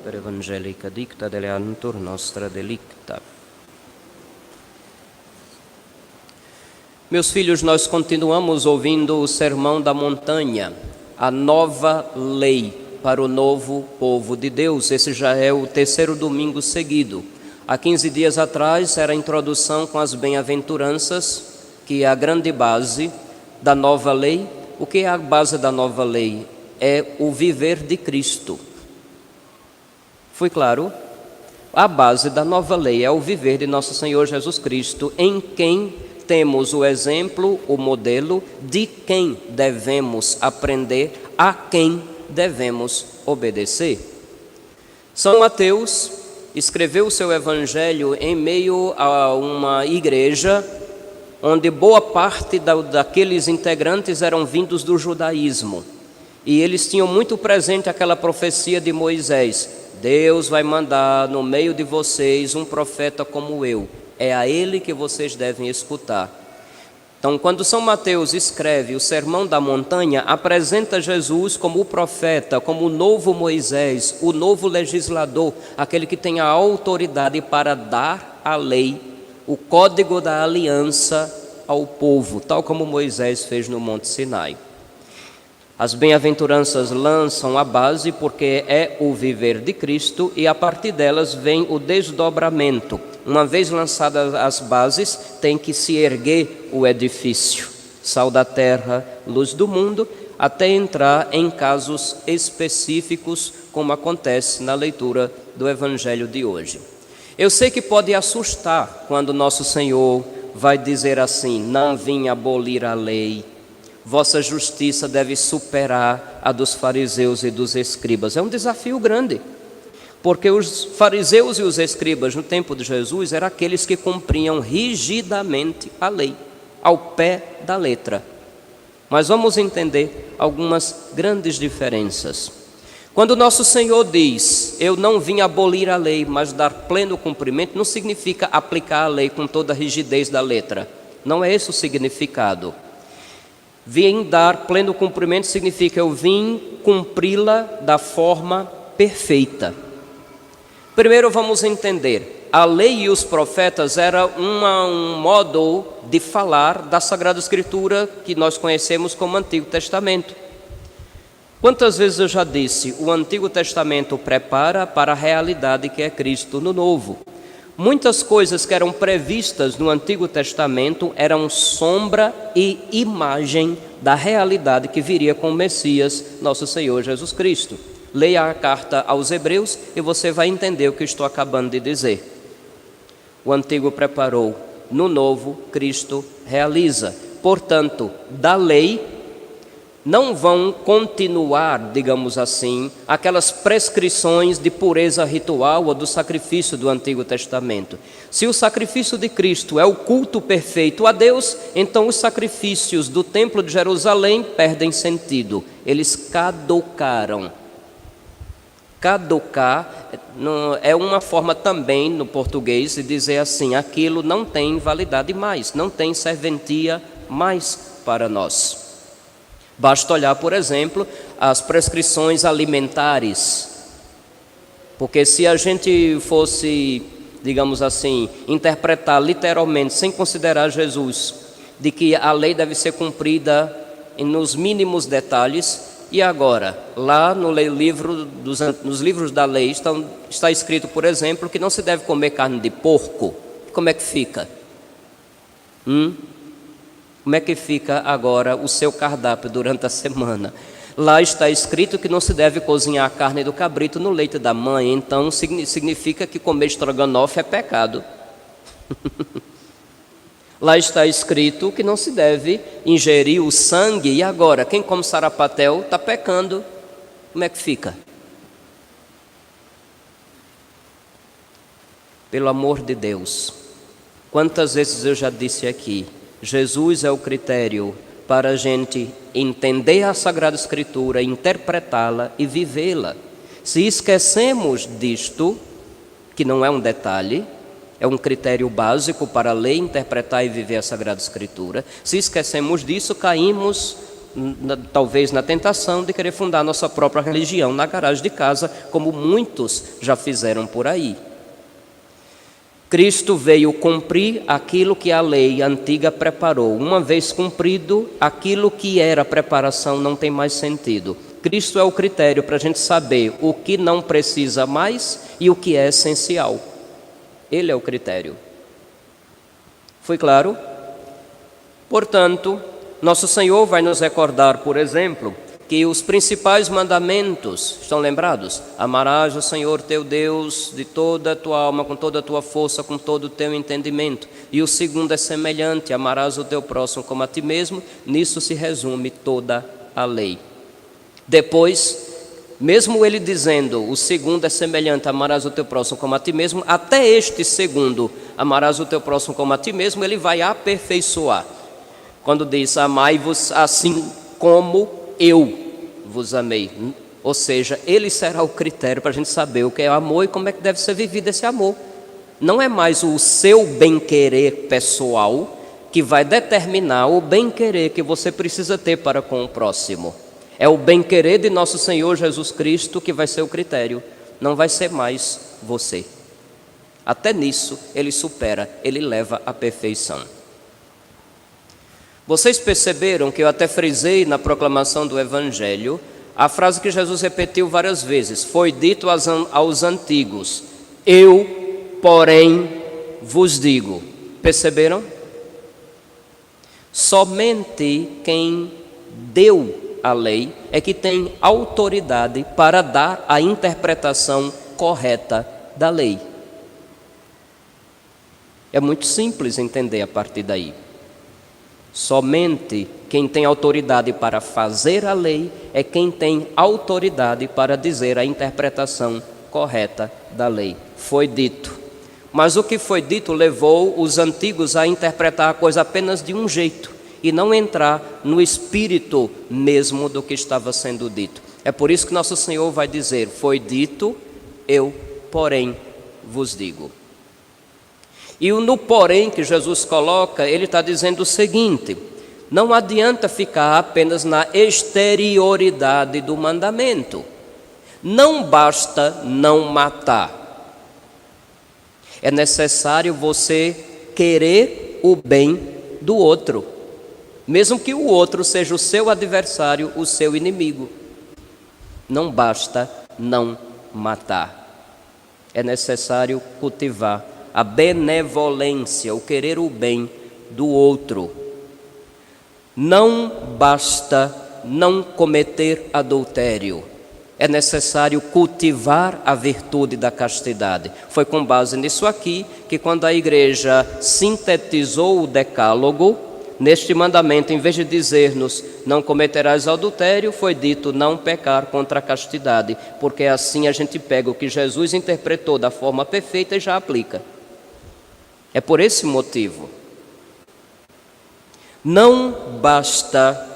per evangelica dicta deleantur nostra delicta. Meus filhos, nós continuamos ouvindo o Sermão da Montanha, a nova lei para o novo povo de Deus. Esse já é o terceiro domingo seguido. Há 15 dias atrás era a introdução com as bem-aventuranças, que é a grande base da nova lei. O que é a base da nova lei? É o viver de Cristo. Foi claro? A base da nova lei é o viver de nosso Senhor Jesus Cristo, em quem temos o exemplo, o modelo de quem devemos aprender, a quem devemos obedecer. São Mateus escreveu o seu evangelho em meio a uma igreja onde boa parte daqueles integrantes eram vindos do judaísmo. E eles tinham muito presente aquela profecia de Moisés: Deus vai mandar no meio de vocês um profeta como eu. É a ele que vocês devem escutar. Então, quando São Mateus escreve o Sermão da Montanha, apresenta Jesus como o profeta, como o novo Moisés, o novo legislador, aquele que tem a autoridade para dar a lei, o código da aliança ao povo, tal como Moisés fez no Monte Sinai. As bem-aventuranças lançam a base porque é o viver de Cristo e a partir delas vem o desdobramento. Uma vez lançadas as bases, tem que se erguer o edifício, sal da terra, luz do mundo, até entrar em casos específicos, como acontece na leitura do Evangelho de hoje. Eu sei que pode assustar quando nosso Senhor vai dizer assim: não vim abolir a lei, vossa justiça deve superar a dos fariseus e dos escribas. É um desafio grande, porque os fariseus e os escribas no tempo de Jesus eram aqueles que cumpriam rigidamente a lei, ao pé da letra. Mas vamos entender algumas grandes diferenças. Quando nosso Senhor diz: eu não vim abolir a lei, mas dar pleno cumprimento, não significa aplicar a lei com toda a rigidez da letra. Não é esse o significado. Vim dar pleno cumprimento significa eu vim cumpri-la da forma perfeita. Primeiro vamos entender, a lei e os profetas era um modo de falar da Sagrada Escritura que nós conhecemos como Antigo Testamento. Quantas vezes eu já disse, o Antigo Testamento prepara para a realidade que é Cristo no Novo. Muitas coisas que eram previstas no Antigo Testamento eram sombra e imagem da realidade que viria com o Messias, nosso Senhor Jesus Cristo. Leia a carta aos Hebreus e você vai entender o que estou acabando de dizer. O Antigo preparou, no Novo, Cristo realiza. Portanto, da lei não vão continuar, digamos assim, aquelas prescrições de pureza ritual ou do sacrifício do Antigo Testamento. Se o sacrifício de Cristo é o culto perfeito a Deus, então os sacrifícios do Templo de Jerusalém perdem sentido. Eles caducaram. Caducar é uma forma também no português de dizer assim: aquilo não tem validade mais, não tem serventia mais para nós. Basta olhar, por exemplo, as prescrições alimentares, porque se a gente fosse, digamos assim, interpretar literalmente, sem considerar Jesus, de que a lei deve ser cumprida nos mínimos detalhes, e agora, lá nos livros da lei está escrito, por exemplo, que não se deve comer carne de porco. Como é que fica? Como é que fica agora o seu cardápio durante a semana? Lá está escrito que não se deve cozinhar a carne do cabrito no leite da mãe, então significa que comer estrogonofe é pecado. Lá está escrito que não se deve ingerir o sangue, e agora, quem come sarapatel está pecando. Como é que fica? Pelo amor de Deus, quantas vezes eu já disse aqui, Jesus é o critério para a gente entender a Sagrada Escritura, interpretá-la e vivê-la. Se esquecemos disto, que não é um detalhe, é um critério básico para ler, interpretar e viver a Sagrada Escritura. Se esquecemos disso, caímos talvez na tentação de querer fundar nossa própria religião na garagem de casa, como muitos já fizeram por aí. Cristo veio cumprir aquilo que a lei antiga preparou. Uma vez cumprido, aquilo que era preparação não tem mais sentido. Cristo é o critério para a gente saber o que não precisa mais e o que é essencial. Ele é o critério. Foi claro? Portanto, nosso Senhor vai nos recordar, por exemplo, que os principais mandamentos, estão lembrados? Amarás o Senhor teu Deus de toda a tua alma, com toda a tua força, com todo o teu entendimento. E o segundo é semelhante, amarás o teu próximo como a ti mesmo. Nisso se resume toda a lei. Depois, mesmo ele dizendo, o segundo é semelhante, amarás o teu próximo como a ti mesmo, até este segundo, amarás o teu próximo como a ti mesmo, ele vai aperfeiçoar. Quando diz, amai-vos assim como eu vos amei. Ou seja, ele será o critério para a gente saber o que é amor e como é que deve ser vivido esse amor. Não é mais o seu bem-querer pessoal que vai determinar o bem-querer que você precisa ter para com o próximo. É o bem-querer de nosso Senhor Jesus Cristo que vai ser o critério. Não vai ser mais você. Até nisso ele supera, ele leva à perfeição. Vocês perceberam que eu até frisei na proclamação do Evangelho a frase que Jesus repetiu várias vezes. Foi dito aos antigos, eu, porém, vos digo. Perceberam? Somente quem deu a lei é que tem autoridade para dar a interpretação correta da lei. É muito simples entender a partir daí. Somente quem tem autoridade para fazer a lei é quem tem autoridade para dizer a interpretação correta da lei. Foi dito. Mas o que foi dito levou os antigos a interpretar a coisa apenas de um jeito e não entrar no espírito mesmo do que estava sendo dito. É por isso que nosso Senhor vai dizer, foi dito, eu, porém, vos digo. E no porém que Jesus coloca, ele está dizendo o seguinte, não adianta ficar apenas na exterioridade do mandamento. Não basta não matar. É necessário você querer o bem do outro, mesmo que o outro seja o seu adversário, o seu inimigo. Não basta não matar. É necessário cultivar a benevolência, o querer o bem do outro. Não basta não cometer adultério. É necessário cultivar a virtude da castidade. Foi com base nisso aqui que quando a igreja sintetizou o decálogo, neste mandamento, em vez de dizer-nos não cometerás adultério, foi dito não pecar contra a castidade, porque assim a gente pega o que Jesus interpretou da forma perfeita e já aplica. É por esse motivo. Não basta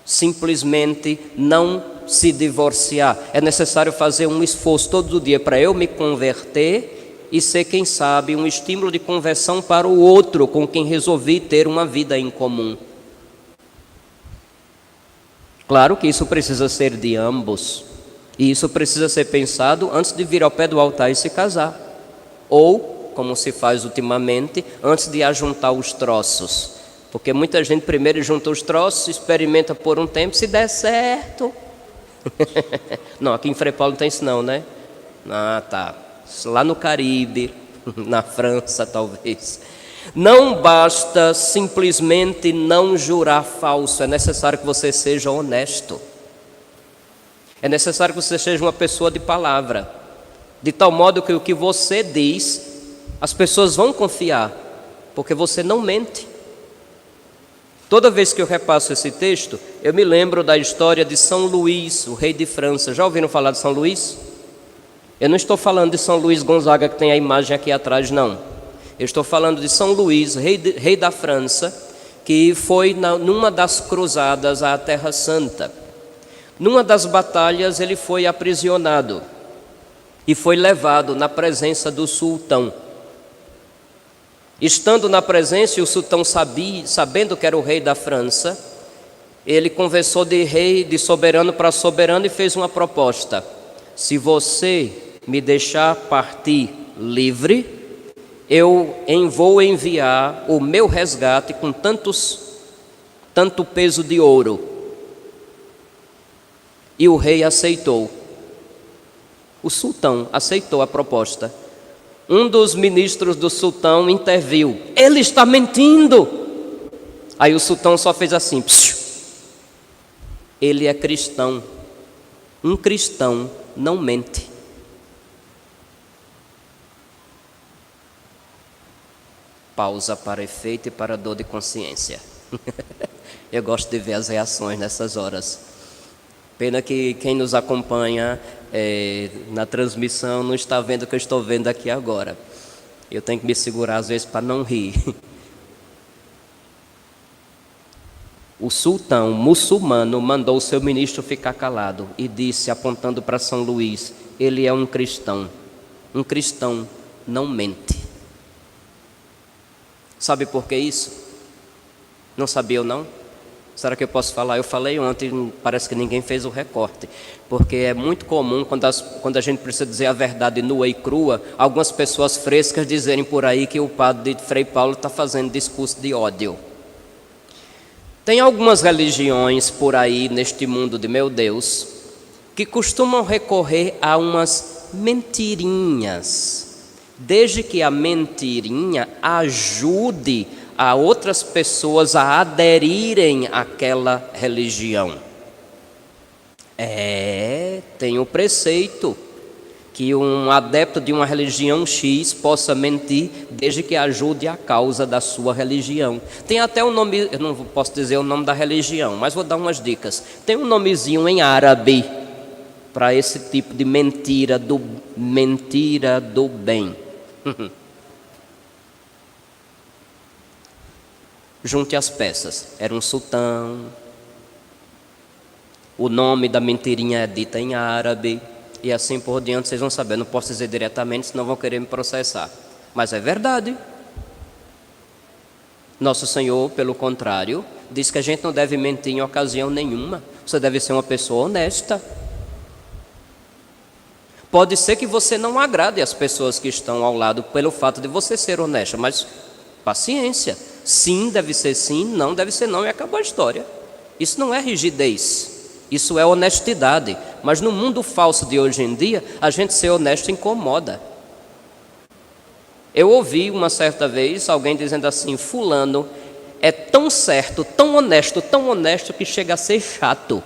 simplesmente não se divorciar. É necessário fazer um esforço todo dia para eu me converter e ser, quem sabe, um estímulo de conversão para o outro com quem resolvi ter uma vida em comum. Claro que isso precisa ser de ambos. E isso precisa ser pensado antes de vir ao pé do altar e se casar. Ou, como se faz ultimamente, antes de ajuntar os troços. Porque muita gente primeiro junta os troços, experimenta por um tempo, se der certo. Não, aqui em Frei Paulo não tem isso não, né? Ah, tá. Lá no Caribe, na França talvez. Não basta simplesmente não jurar falso, é necessário que você seja honesto. É necessário que você seja uma pessoa de palavra, de tal modo que o que você diz, as pessoas vão confiar, porque você não mente. Toda vez que eu repasso esse texto, eu me lembro da história de São Luís, o rei de França. Já ouviram falar de São Luís? Eu não estou falando de São Luís Gonzaga, que tem a imagem aqui atrás, não. Eu estou falando de São Luís, rei da França, que foi numa das cruzadas à Terra Santa. Numa das batalhas ele foi aprisionado e foi levado na presença do sultão. Estando na presença, e o sultão sabendo que era o rei da França, Ele conversou de rei, de soberano para soberano e fez uma proposta: se você me deixar partir livre, eu vou enviar o meu resgate com tanto peso de ouro. E o rei aceitou. O sultão aceitou a proposta. Um dos ministros do sultão interviu: ele está mentindo. Aí o sultão só fez assim: psiu. Ele é cristão. Um cristão não mente. Pausa para efeito e para dor de consciência. Eu gosto de ver as reações nessas horas. Pena que quem nos acompanha na transmissão não está vendo o que eu estou vendo aqui agora. Eu tenho que me segurar às vezes para não rir. O sultão muçulmano mandou o seu ministro ficar calado e disse, apontando para São Luís: ele é um cristão. Um cristão não mente. Sabe por que isso? Não sabia ou não? Será que eu posso falar? Eu falei ontem, parece que ninguém fez o recorte. Porque é muito comum, quando a gente precisa dizer a verdade nua e crua, algumas pessoas frescas dizerem por aí que o padre de Frei Paulo está fazendo discurso de ódio. Tem algumas religiões por aí, neste mundo de meu Deus, que costumam recorrer a umas mentirinhas, desde que a mentirinha ajude a outras pessoas a aderirem àquela religião. Tem o preceito que um adepto de uma religião X possa mentir desde que ajude a causa da sua religião. Tem até um nome, eu não posso dizer o nome da religião, mas vou dar umas dicas. Tem um nomezinho em árabe para esse tipo de mentira do bem. Junte as peças. Era um sultão. O nome da mentirinha é dita em árabe. E assim por diante, vocês vão saber. Não posso dizer diretamente, senão vão querer me processar. Mas é verdade. Nosso Senhor, pelo contrário, diz que a gente não deve mentir em ocasião nenhuma. Você deve ser uma pessoa honesta. Pode ser que você não agrade as pessoas que estão ao lado pelo fato de você ser honesta, mas paciência. Sim deve ser sim, não deve ser não, e acabou a história. Isso não é rigidez, isso é honestidade. Mas no mundo falso de hoje em dia, a gente ser honesto incomoda. Eu ouvi uma certa vez alguém dizendo assim: fulano é tão certo, tão honesto que chega a ser chato.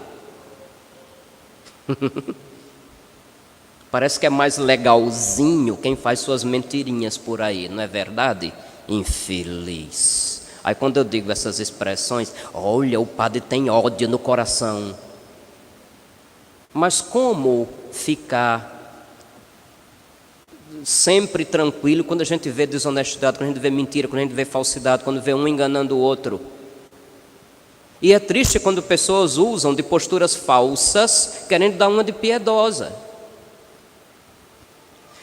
Parece que é mais legalzinho quem faz suas mentirinhas por aí, não é verdade? Infeliz. Aí quando eu digo essas expressões, olha, o padre tem ódio no coração. Mas como ficar sempre tranquilo quando a gente vê desonestidade, quando a gente vê mentira, quando a gente vê falsidade, quando vê um enganando o outro? E é triste quando pessoas usam de posturas falsas, querendo dar uma de piedosa.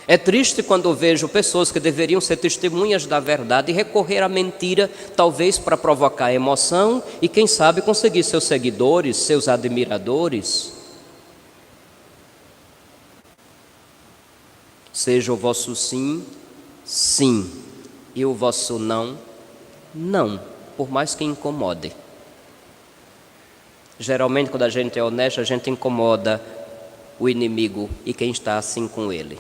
É triste quando vejo pessoas que deveriam ser testemunhas da verdade e recorrer à mentira, talvez para provocar emoção e, quem sabe, conseguir seus seguidores, seus admiradores. Seja o vosso sim, sim, e o vosso não, não, por mais que incomode. Geralmente, quando a gente é honesto, a gente incomoda o inimigo e quem está assim com ele.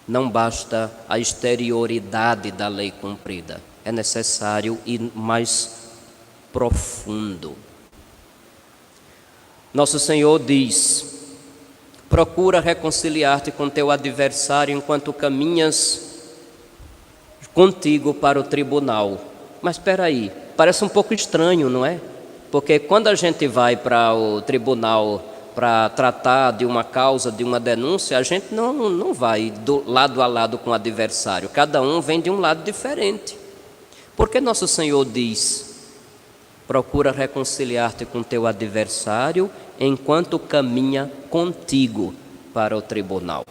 Não basta a exterioridade da lei cumprida, é necessário ir mais profundo. Nosso Senhor diz: procura reconciliar-te com teu adversário enquanto caminhas contigo para o tribunal. Mas espera aí, parece um pouco estranho, não é? Porque quando a gente vai para o tribunal para tratar de uma causa, de uma denúncia, a gente não vai lado a lado com o adversário. Cada um vem de um lado diferente. Por que nosso Senhor diz: procura reconciliar-te com teu adversário enquanto caminha contigo para o tribunal?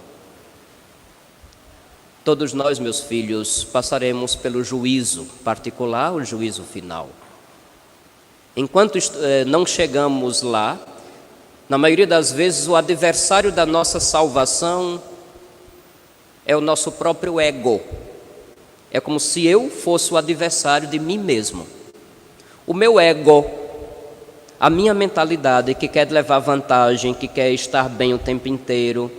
Todos nós, meus filhos, passaremos pelo juízo particular, o juízo final. Enquanto não chegamos lá, na maioria das vezes o adversário da nossa salvação é o nosso próprio ego. É como se eu fosse o adversário de mim mesmo. O meu ego, a minha mentalidade que quer levar vantagem, que quer estar bem o tempo inteiro,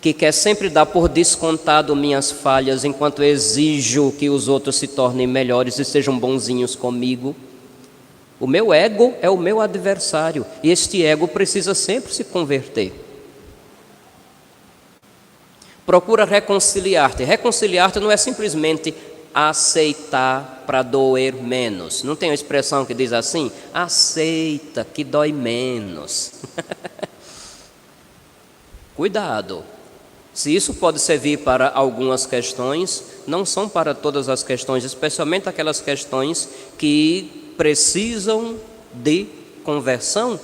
que quer sempre dar por descontado minhas falhas, enquanto exijo que os outros se tornem melhores e sejam bonzinhos comigo. O meu ego é o meu adversário, e este ego precisa sempre se converter. Procura reconciliar-te. Reconciliar-te não é simplesmente aceitar para doer menos. Não tem uma expressão que diz assim? Aceita que dói menos. Cuidado. Se isso pode servir para algumas questões, não são para todas as questões, especialmente aquelas questões que precisam de conversão,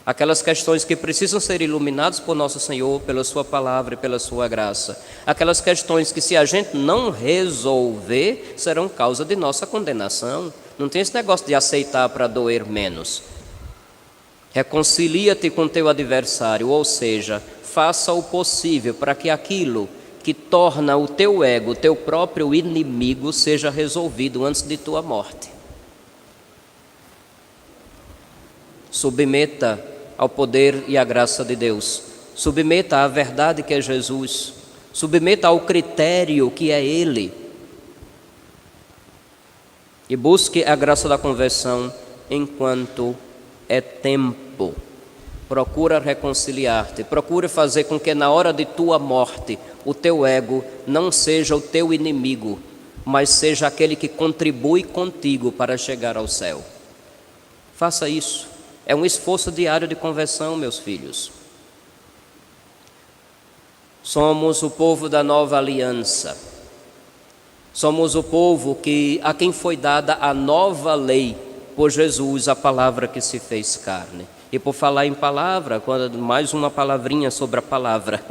aquelas questões que precisam ser iluminadas por nosso Senhor, pela sua palavra e pela sua graça, aquelas questões que, se a gente não resolver, serão causa de nossa condenação. Não tem esse negócio de aceitar para doer menos. Reconcilia-te com teu adversário, ou seja, faça o possível para que aquilo que torna o teu ego, o teu próprio inimigo, seja resolvido antes de tua morte. Submeta ao poder e à graça de Deus. Submeta à verdade que é Jesus. Submeta ao critério que é Ele. E busque a graça da conversão enquanto é tempo. Procura reconciliar-te, procura fazer com que na hora de tua morte o teu ego não seja o teu inimigo, mas seja aquele que contribui contigo para chegar ao céu. Faça isso. É um esforço diário de conversão, meus filhos. Somos o povo da nova aliança. Somos o povo a quem foi dada a nova lei por Jesus, a palavra que se fez carne. E por falar em palavra, mais uma palavrinha sobre a palavra.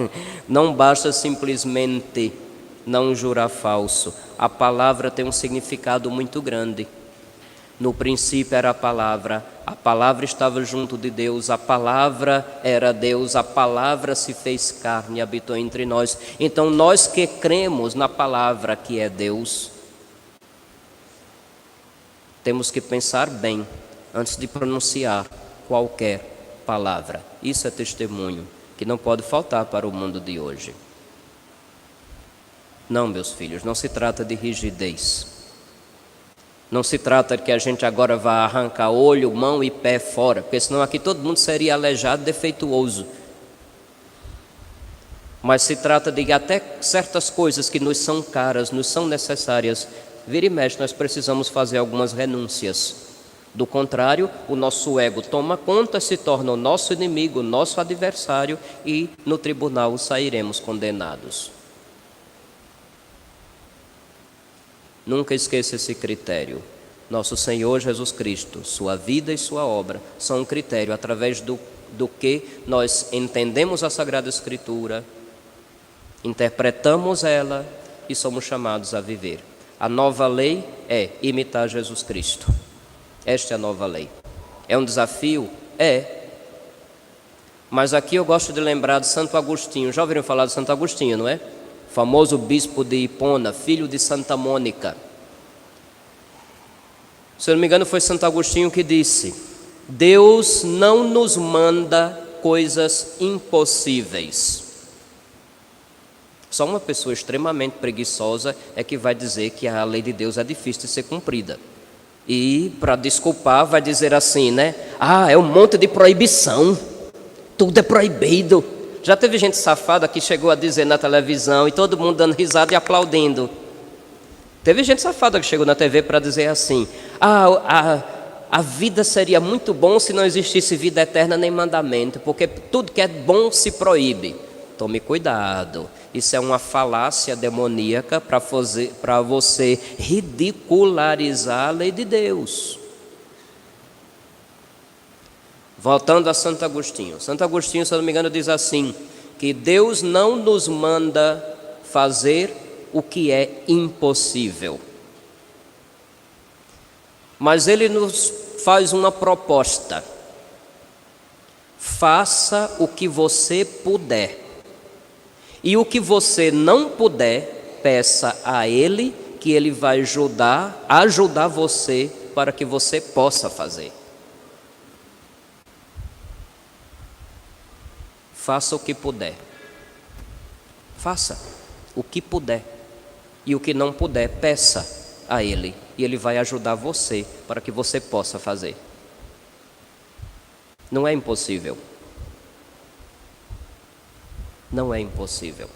Não basta simplesmente não jurar falso. A palavra tem um significado muito grande. No princípio era a palavra estava junto de Deus, a palavra era Deus, a palavra se fez carne e habitou entre nós. Então nós que cremos na palavra que é Deus, temos que pensar bem antes de pronunciar qualquer palavra. Isso é testemunho que não pode faltar para o mundo de hoje. Não, meus filhos, não se trata de rigidez. Não se trata de que a gente agora vá arrancar olho, mão e pé fora, porque senão aqui todo mundo seria aleijado, defeituoso. Mas se trata de até certas coisas que nos são caras, nos são necessárias, vira e mexe, nós precisamos fazer algumas renúncias. Do contrário, o nosso ego toma conta, se torna o nosso inimigo, o nosso adversário, e no tribunal sairemos condenados. Nunca esqueça esse critério. Nosso Senhor Jesus Cristo, sua vida e sua obra são um critério através do que nós entendemos a Sagrada Escritura, interpretamos ela e somos chamados a viver. A nova lei é imitar Jesus Cristo. Esta é a nova lei. É um desafio? É. Mas aqui eu gosto de lembrar de Santo Agostinho. Já ouviram falar de Santo Agostinho, não é? Famoso bispo de Hipona, filho de Santa Mônica. Se eu não me engano, foi Santo Agostinho que disse: Deus não nos manda coisas impossíveis. Só uma pessoa extremamente preguiçosa é que vai dizer que a lei de Deus é difícil de ser cumprida. E, para desculpar, vai dizer assim, né? É um monte de proibição. Tudo é proibido. Já teve gente safada que chegou a dizer na televisão e todo mundo dando risada e aplaudindo. Teve gente safada que chegou na TV para dizer assim: a vida seria muito bom se não existisse vida eterna nem mandamento, porque tudo que é bom se proíbe. Tome cuidado. Isso é uma falácia demoníaca para você ridicularizar a lei de Deus. Voltando a Santo Agostinho. Santo Agostinho, se eu não me engano, diz assim, que Deus não nos manda fazer o que é impossível. Mas ele nos faz uma proposta: faça o que você puder, e o que você não puder, peça a Ele, que Ele vai ajudar você para que você possa fazer. Faça o que puder. Faça o que puder. E o que não puder, peça a Ele. E Ele vai ajudar você para que você possa fazer. Não é impossível. Não é impossível.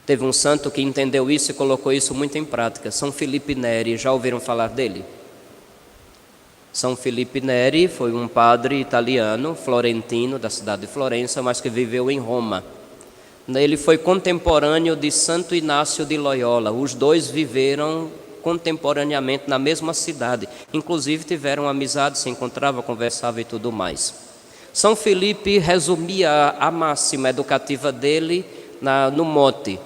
Teve um santo que entendeu isso e colocou isso muito em prática. São Filipe Neri, já ouviram falar dele? São Filipe Neri foi um padre italiano, florentino, da cidade de Florença, mas que viveu em Roma. Ele foi contemporâneo de Santo Inácio de Loyola. Os dois viveram contemporaneamente na mesma cidade. Inclusive tiveram amizade, se encontravam, conversavam e tudo mais. São Filipe resumia a máxima educativa dele no mote: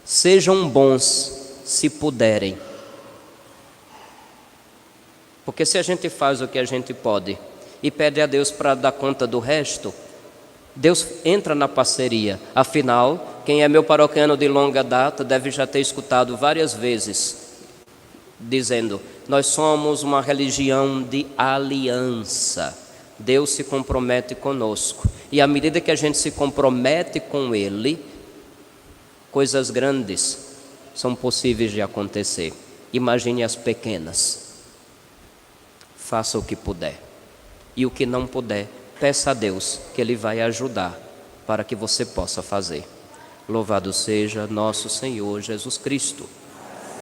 sejam bons se puderem. Porque se a gente faz o que a gente pode e pede a Deus para dar conta do resto, Deus entra na parceria. Afinal, quem é meu paroquiano de longa data deve já ter escutado várias vezes dizendo: nós somos uma religião de aliança. Deus se compromete conosco. E à medida que a gente se compromete com Ele, coisas grandes são possíveis de acontecer. Imagine as pequenas. Faça o que puder. E o que não puder, peça a Deus que Ele vai ajudar para que você possa fazer. Louvado seja nosso Senhor Jesus Cristo.